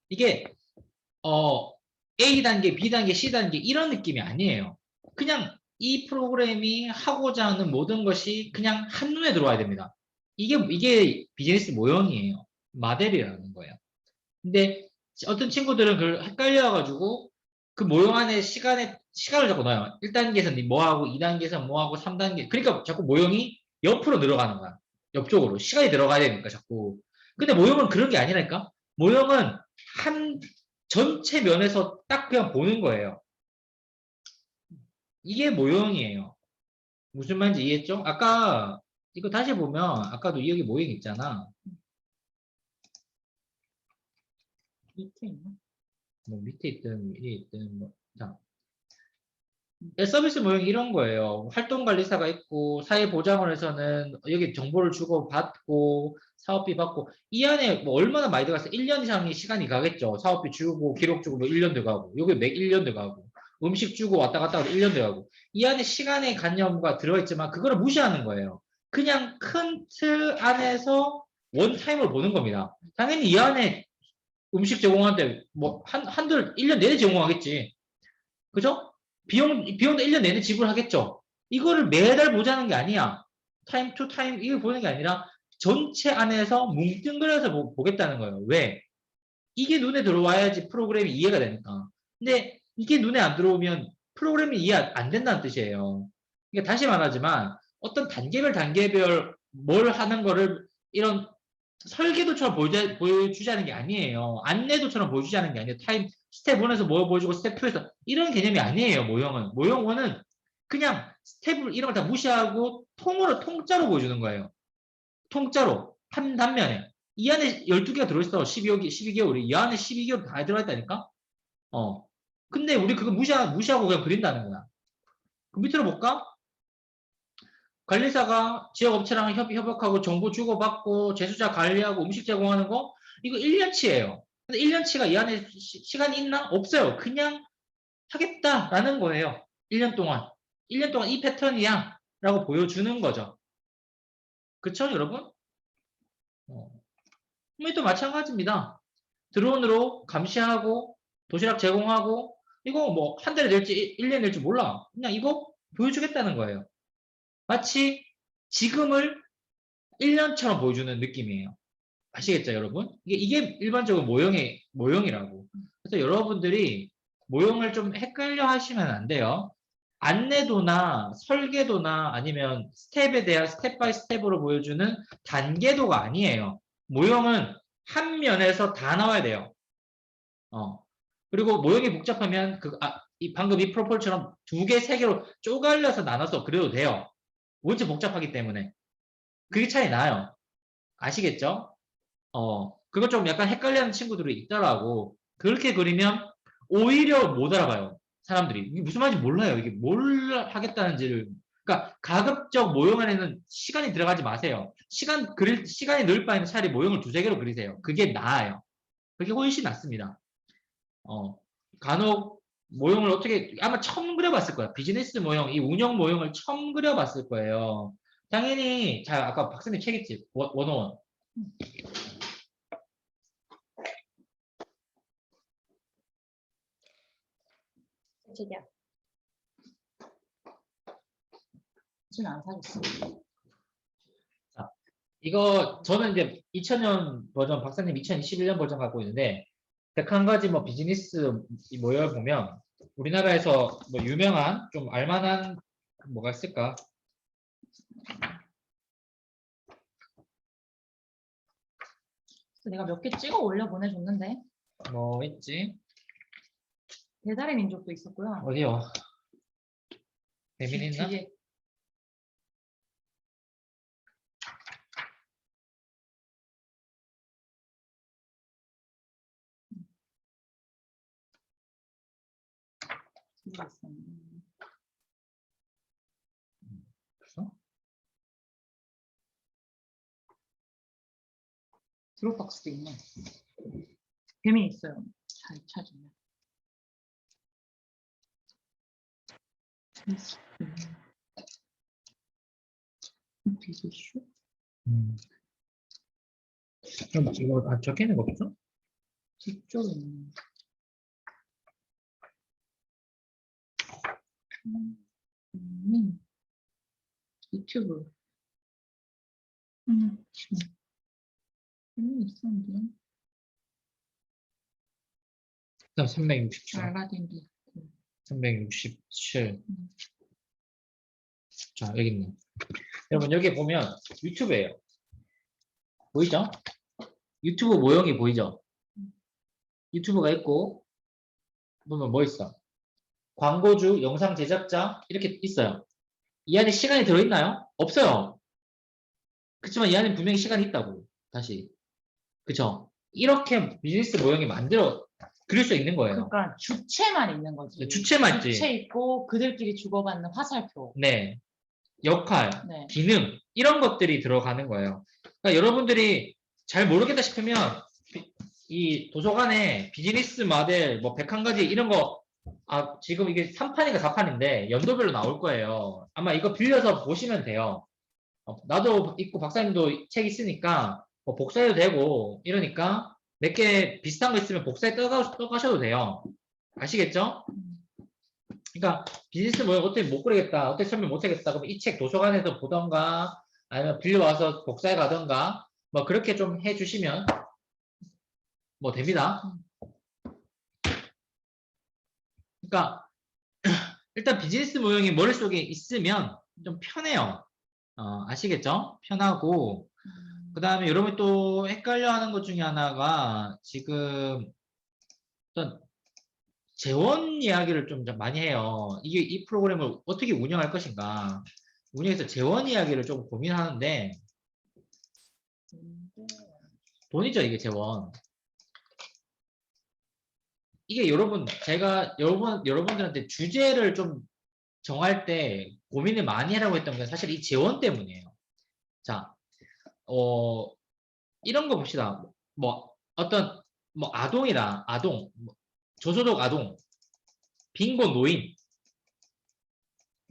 이게 A 단계, B 단계, C 단계 이런 느낌이 아니에요. 그냥 이 프로그램이 하고자 하는 모든 것이 그냥 한눈에 들어와야 됩니다. 이게 비즈니스 모형이에요. 마델이라는 거예요. 근데 어떤 친구들은 그걸 헷갈려가지고 그 모형 안에 시간을 자꾸 넣어요. 1단계에서 뭐하고 2단계에서 뭐하고 3단계. 그러니까 자꾸 모형이 옆으로 들어가는 거야. 옆쪽으로. 시간이 들어가야 되니까 자꾸. 근데 모형은 그런 게 아니라니까. 모형은 한 전체 면에서 딱 그냥 보는 거예요. 이게 모형이에요. 무슨 말인지 이해했죠? 아까 이거 다시 보면 아까도 여기 모형 있잖아. 밑에 있나? 뭐 밑에 있든 위에 있든 뭐. 자. 서비스 모형이 이런 거예요. 활동관리사가 있고 사회보장원에서는 여기 정보를 주고 받고 사업비 받고 이 안에 뭐 얼마나 많이 들어가서 1년 이상의 시간이 가겠죠. 사업비 주고 기록 주고 뭐 1년 들어가고 여기 매 1년 들어가고 음식 주고 왔다 갔다 하고 1년 들어가고 이 안에 시간의 관념과 들어있지만 그거를 무시하는 거예요. 그냥 큰 틀 안에서 원타임을 보는 겁니다. 당연히 이 안에 음식 제공하는데 뭐 한들 1년 내내 제공하겠지. 그죠? 비용도 1년 내내 지불하겠죠. 이거를 매달 보자는 게 아니야. 타임 투 타임 이걸 보는 게 아니라 전체 안에서 뭉뚱그려서 보겠다는 거예요. 왜? 이게 눈에 들어와야지 프로그램이 이해가 되니까. 근데 이게 눈에 안 들어오면 프로그램이 이해 안 된다는 뜻이에요. 그러니까 다시 말하지만 어떤 단계별 뭘 하는 거를 이런 설계도처럼 보여주자는 게 아니에요. 안내도처럼 보여주자는 게 아니에요. 스텝 1에서 뭐 보여주고 스텝 2에서 이런 개념이 아니에요. 모형은. 모형 1은 그냥 스텝을 이런 걸 다 무시하고 통짜로 보여주는 거예요. 통짜로. 한 단면에. 이 안에 12개가 들어있어. 12개월이. 이 안에 12개월 다 들어있다니까? 근데 우리 그거 무시하고 그냥 그린다는 거야. 그 밑으로 볼까? 관리사가 지역업체랑 협업하고 정보 주고받고 재수자 관리하고 음식 제공하는 거 이거 1년치예요. 근데 1년치가 이 안에 시간이 있나? 없어요. 그냥 하겠다라는 거예요. 1년 동안. 1년 동안 이 패턴이야 라고 보여주는 거죠. 그쵸 여러분? 또 마찬가지입니다. 드론으로 감시하고 도시락 제공하고 이거 뭐 한 달에 낼지 1년에 낼지 몰라. 그냥 이거 보여주겠다는 거예요. 마치 지금을 1년처럼 보여주는 느낌이에요. 아시겠죠, 여러분? 이게 일반적으로 모형이라고. 그래서 여러분들이 모형을 좀 헷갈려 하시면 안 돼요. 안내도나 설계도나 아니면 스텝에 대한 스텝 바이 스텝으로 보여주는 단계도가 아니에요. 모형은 한 면에서 다 나와야 돼요. 그리고 모형이 복잡하면 방금 이 프로폴처럼 2개, 3개로 쪼갈려서 나눠서 그려도 돼요. 원체 복잡하기 때문에. 그게 차이 나요. 아시겠죠? 그거 좀 약간 헷갈리는 친구들이 있더라고. 그렇게 그리면 오히려 못 알아봐요. 사람들이. 이게 무슨 말인지 몰라요. 이게 뭘 하겠다는지를. 그러니까 가급적 모형 안에는 시간이 들어가지 마세요. 시간이 늘 바에는 차라리 모형을 2-3개로 그리세요. 그게 나아요. 그게 훨씬 낫습니다. 간혹 모형을 어떻게 아마 처음 그려봤을 거야. 비즈니스 모형, 이 운영 모형을 처음 그려봤을 거예요. 당연히 자 아까 박사님 책 있지 원어원. 책이야. 지금 안 사줬어. 자, 이거 저는 이제 2000년 버전, 박사님 2021년 버전 갖고 있는데 101가지 뭐 비즈니스 모여 보면 우리나라에서 뭐 유명한 좀 알만한 뭐가 있을까? 내가 몇 개 찍어 올려 보내줬는데. 뭐 있지? 배달의 민족도 있었고요. 어디요? 배민 있나? 뒤에. 벌써? 드롭박스도 있네. 뱀이 있어요. 잘 찾으면. 비즈슈? 그럼 이거 다 적혀있는 거 없어? 뒤쪽에 있네. 유튜브. 있었는데. 367. 알라딘도. 367. 자, 여기 있네. 여러분, 여기 보면 유튜브예요. 보이죠? 유튜브 모형이 보이죠? 유튜브가 있고, 보면 뭐 있어? 광고주, 영상 제작자, 이렇게 있어요. 이 안에 시간이 들어있나요? 없어요. 그렇지만 이 안에 분명히 시간이 있다고. 다시. 그쵸? 이렇게 비즈니스 모형이 그릴 수 있는 거예요. 그러니까 주체만 있는 거지. 네, 주체만 있지. 주체 있고 그들끼리 주고받는 화살표. 네. 역할, 네. 기능 이런 것들이 들어가는 거예요. 그러니까 여러분들이 잘 모르겠다 싶으면 이 도서관에 비즈니스 모델 뭐 101가지 이런 거 지금 이게 3판인가 4판인데 연도별로 나올 거예요. 아마 이거 빌려서 보시면 돼요. 나도 있고 박사님도 책 있으니까 뭐 복사해도 되고 이러니까 몇 개 비슷한 거 있으면 복사해 떠가셔도 돼요. 아시겠죠? 그러니까 비즈니스 모형 어떻게 못 그리겠다, 어떻게 설명 못 하겠다 그러면 이 책 도서관에서 보던가 아니면 빌려와서 복사해 가던가 뭐 그렇게 좀 해주시면 뭐 됩니다. 그러니까 일단 비즈니스 모형이 머릿속에 있으면 좀 편해요. 아시겠죠? 편하고 그 다음에 여러분이 또 헷갈려 하는 것 중에 하나가 지금 어떤 재원 이야기를 좀 많이 해요. 이 프로그램을 어떻게 운영할 것인가. 운영해서 재원 이야기를 좀 고민하는데 돈이죠, 이게 재원. 이게 제가 여러분들한테 주제를 좀 정할 때 고민을 많이 하라고 했던 게 사실 이 재원 때문이에요. 자, 이런 거 봅시다. 뭐 어떤 뭐 아동, 저소득 아동, 빈곤 노인,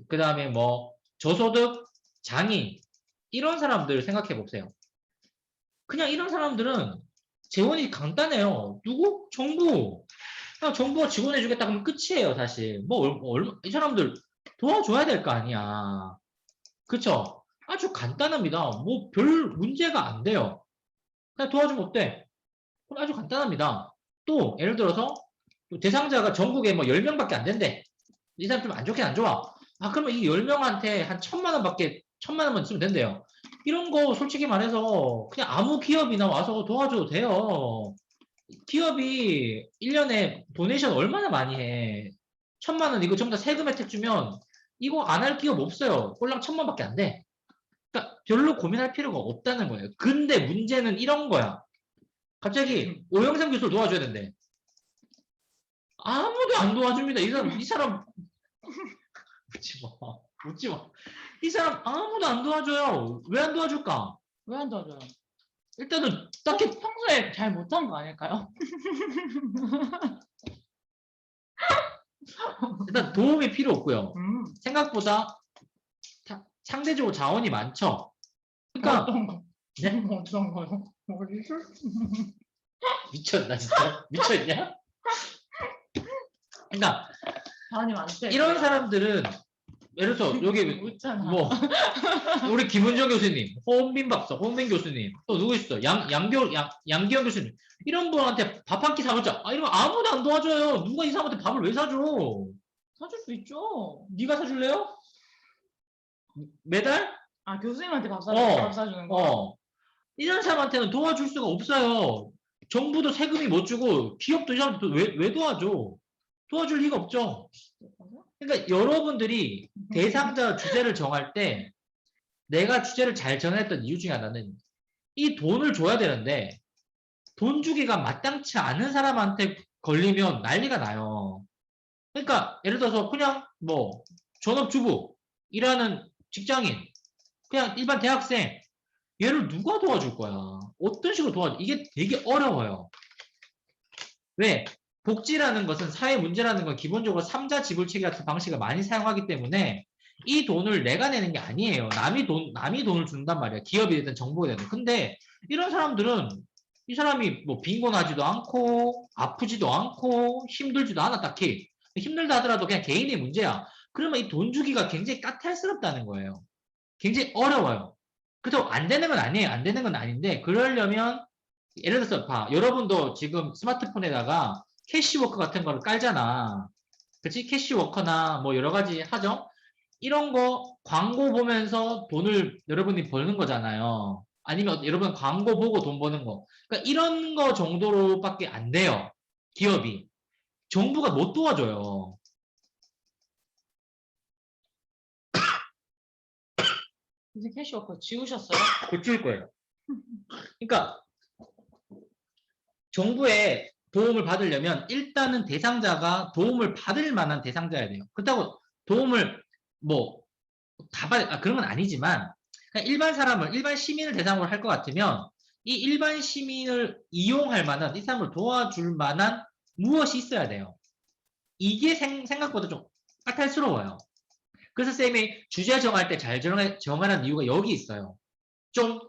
그 다음에 뭐 저소득 장애인 이런 사람들 생각해 보세요. 그냥 이런 사람들은 재원이 간단해요. 누구? 정부. 그냥 정부가 지원해 주겠다 그러면 끝이에요, 사실. 이 사람들 도와줘야 될 거 아니야. 그쵸? 아주 간단합니다. 뭐 별 문제가 안 돼요. 그냥 도와주면 어때? 그럼 아주 간단합니다. 또 예를 들어서 대상자가 전국에 뭐 10명밖에 안 된대. 이 사람 좀 안 좋긴 안 좋아. 그러면 이 10명한테 한 1000만 원만 쓰면 된대요. 이런 거 솔직히 말해서 그냥 아무 기업이나 와서 도와줘도 돼요. 기업이 1년에 도네이션 얼마나 많이 해. 1000만 원 이거 전부 다 세금 혜택 주면 이거 안 할 기업 없어요. 꼴랑 1000만밖에 안 돼. 그러니까 별로 고민할 필요가 없다는 거예요. 근데 문제는 이런 거야. 갑자기 오영삼 교수를 도와줘야 된대. 아무도 안 도와줍니다. 이 사람 웃지 마. 이 사람 아무도 안 도와줘요. 왜 안 도와줄까? 왜 안 도와줘요? 일단은 딱히 평소에 잘 못한 거 아닐까요? 일단 도움이 필요 없고요. 생각보다 상대적으로 자원이 많죠. 그러니까 어떤 거? 네? 어떤 거요? 머리를? 미쳤나 진짜? 미쳤냐? 그러니까 자원이 많대. 이런 사람들은 예를 들어서 여기 웃잖아. 뭐 우리 김은정 교수님, 홍빈 박사, 홍빈 교수님, 또 누구 있어? 양기영 교수님 이런 분한테 밥 한 끼 사주자. 아 이런 거 아무도 안 도와줘요. 누가 이 사람한테 밥을 왜 사줘? 사줄 수 있죠. 네가 사줄래요? 매달? 아 교수님한테 밥 사주는 거. 이런 사람한테는 도와줄 수가 없어요. 정부도 세금이 못 주고 기업도 이 사람한테 왜 도와줘? 도와줄 리가 없죠. 그러니까 여러분들이 대상자 주제를 정할 때 내가 주제를 잘 정했던 이유 중에 하나는 이 돈을 줘야 되는데 돈 주기가 마땅치 않은 사람한테 걸리면 난리가 나요. 그러니까 예를 들어서 그냥 뭐 전업주부, 일하는 직장인, 그냥 일반 대학생 얘를 누가 도와줄 거야? 어떤 식으로 도와줘? 이게 되게 어려워요. 왜? 복지라는 것은 사회 문제라는 건 기본적으로 삼자 지불 체계 같은 방식을 많이 사용하기 때문에 이 돈을 내가 내는 게 아니에요. 남이 돈을 준단 말이야. 기업이 되든 정부가 되든. 근데 이런 사람들은 이 사람이 뭐 빈곤하지도 않고 아프지도 않고 힘들지도 않아 딱히. 힘들다 하더라도 그냥 개인의 문제야. 그러면 이 돈 주기가 굉장히 까탈스럽다는 거예요. 굉장히 어려워요. 그래서 안 되는 건 아니에요. 안 되는 건 아닌데 그러려면 예를 들어서 봐. 여러분도 지금 스마트폰에다가 캐시워커 같은 거를 깔잖아. 그치? 캐시워커나 뭐 여러 가지 하죠? 이런 거 광고 보면서 돈을 여러분이 버는 거잖아요. 아니면 여러분 광고 보고 돈 버는 거. 그러니까 이런 거 정도로밖에 안 돼요. 기업이. 정부가 못 도와줘요. 이제 캐시워커 지우셨어요? 곧 지울 거예요. 그러니까 정부의 도움을 받으려면 일단은 대상자가 도움을 받을 만한 대상자여야 돼요. 그렇다고 도움을 뭐 그런 건 아니지만 그냥 일반 시민을 대상으로 할 것 같으면 이 일반 시민을 이용할 만한 이 사람을 도와줄 만한 무엇이 있어야 돼요. 이게 생각보다 좀 까탈스러워요. 그래서 쌤이 주제 정할 때 잘 정하는 이유가 여기 있어요. 좀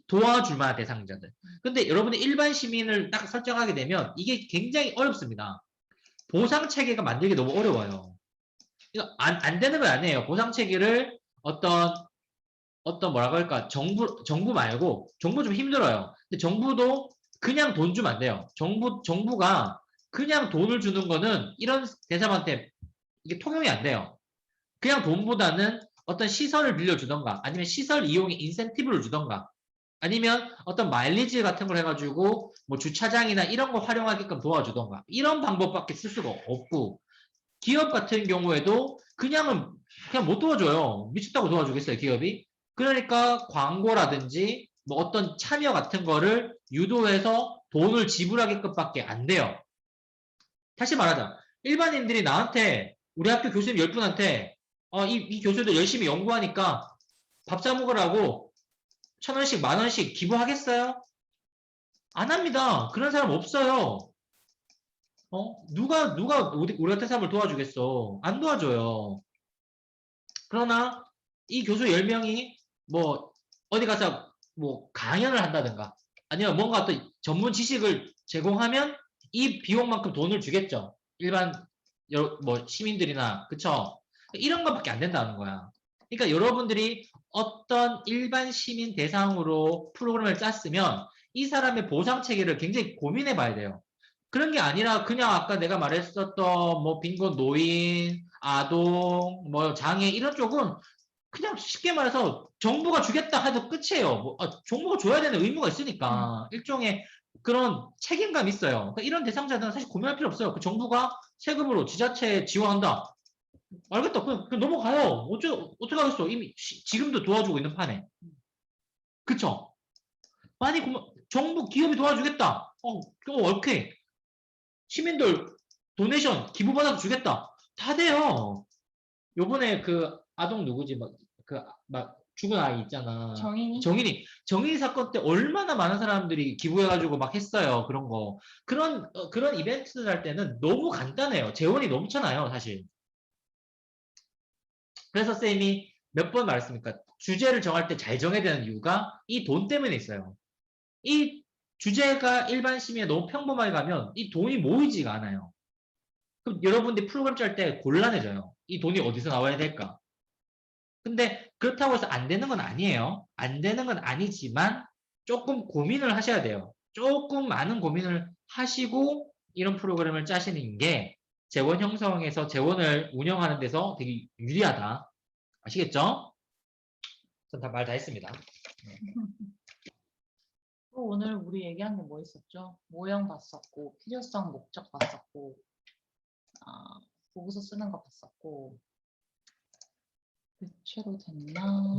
도와줄 만한 대상자들. 근데 여러분이 일반 시민을 딱 설정하게 되면 이게 굉장히 어렵습니다. 보상 체계가 만들기 너무 어려워요. 이거 안 되는 건 아니에요. 보상 체계를 뭐라고 할까 정부 말고 정부 좀 힘들어요. 근데 정부도 그냥 돈 주면 안 돼요. 정부가 그냥 돈을 주는 거는 이런 대상한테 이게 통용이 안 돼요. 그냥 돈보다는 어떤 시설을 빌려주던가 아니면 시설 이용에 인센티브를 주던가 아니면 어떤 마일리지 같은 걸 해가지고 뭐 주차장이나 이런 거 활용하게끔 도와주던가 이런 방법밖에 쓸 수가 없고 기업 같은 경우에도 그냥 못 도와줘요. 미쳤다고 도와주겠어요, 기업이? 그러니까 광고라든지 뭐 어떤 참여 같은 거를 유도해서 돈을 지불하게끔밖에 안 돼요. 다시 말하자. 일반인들이 나한테 우리 학교 교수님 10분한테 이 교수들 열심히 연구하니까 밥 사 먹으라고 1,000원씩, 10,000원씩 기부하겠어요? 안 합니다. 그런 사람 없어요. 누가 우리 같은 사람을 도와주겠어? 안 도와줘요. 그러나 이 교수 10명이 뭐 어디 가서 뭐 강연을 한다든가 아니면 뭔가 또 전문 지식을 제공하면 이 비용만큼 돈을 주겠죠. 일반 뭐 시민들이나 그쵸? 이런 것밖에 안 된다는 거야. 그러니까 여러분들이 어떤 일반 시민 대상으로 프로그램을 짰으면 이 사람의 보상 체계를 굉장히 고민해 봐야 돼요. 그런 게 아니라 그냥 아까 내가 말했었던 뭐 빈곤 노인, 아동, 뭐 장애 이런 쪽은 그냥 쉽게 말해서 정부가 주겠다 해도 끝이에요. 정부가 줘야 되는 의무가 있으니까 일종의 그런 책임감이 있어요. 그러니까 이런 대상자들은 사실 고민할 필요 없어요. 그 정부가 세금으로 지자체에 지원한다. 알겠다. 그냥 넘어가요. 어떻게 하겠어. 이미 지금도 도와주고 있는 판에. 그쵸? 많이 정부 기업이 도와주겠다. 오케이. 시민들 도네이션 기부받아서 주겠다. 다 돼요. 요번에 그 아동 누구지? 막 죽은 아이 있잖아. 정인이 사건 때 얼마나 많은 사람들이 기부해가지고 막 했어요. 그런 거. 그런 이벤트를 할 때는 너무 간단해요. 재원이 넘잖아요, 사실. 그래서 쌤이 몇 번 말했습니까? 주제를 정할 때 잘 정해야 되는 이유가 이 돈 때문에 있어요. 이 주제가 일반 시민에 너무 평범하게 가면 이 돈이 모이지가 않아요. 그럼 여러분들이 프로그램 짤 때 곤란해져요. 이 돈이 어디서 나와야 될까? 근데 그렇다고 해서 안 되는 건 아니에요. 안 되는 건 아니지만 조금 고민을 하셔야 돼요. 조금 많은 고민을 하시고 이런 프로그램을 짜시는 게 재원 형성에서 재원을 운영하는 데서 되게 유리하다. 아시겠죠? 전 다 말 다 했습니다. 또 오늘 우리 얘기한 게 뭐 있었죠? 모형 봤었고, 필요성, 목적 봤었고, 보고서 쓰는 거 봤었고, 대체로 됐나?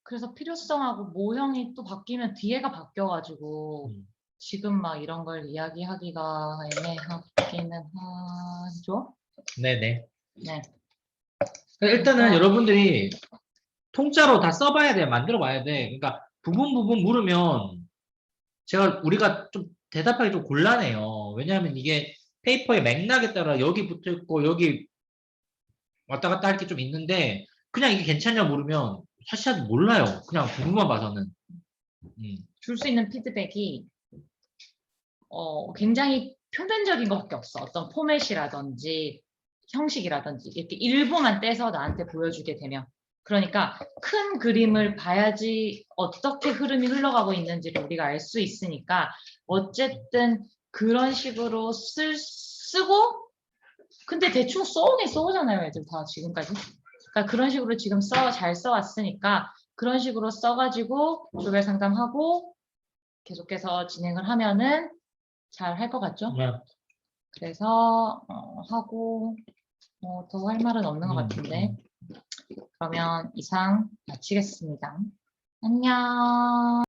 그래서 필요성하고 모형이 또 바뀌면 뒤에가 바뀌어가지고 지금 막 이런 걸 이야기하기가 애매하기는 하죠? 네네. 네. 일단은 여러분들이 통짜로 다 써봐야 돼. 만들어 봐야 돼. 그러니까 부분 물으면 우리가 좀 대답하기 좀 곤란해요. 왜냐하면 이게 페이퍼의 맥락에 따라 여기 붙어 있고 여기 왔다 갔다 할 게 좀 있는데 그냥 이게 괜찮냐 물으면 사실 몰라요. 그냥 부분만 봐서는. 줄 수 있는 피드백이 굉장히 표면적인 것밖에 없어. 어떤 포맷이라든지 형식이라든지 이렇게 일부만 떼서 나한테 보여주게 되면 그러니까 큰 그림을 봐야지 어떻게 흐름이 흘러가고 있는지를 우리가 알 수 있으니까 어쨌든 그런 식으로 쓰고 근데 대충 써오긴 써오잖아요 애들 다 지금까지 그러니까 그런 식으로 지금 잘 써왔으니까 그런 식으로 써가지고 조별 상담하고 계속해서 진행을 하면은 잘 할 것 같죠? 네. 그래서 하고 더 할 말은 없는 것 같은데 그러면 이상 마치겠습니다. 안녕.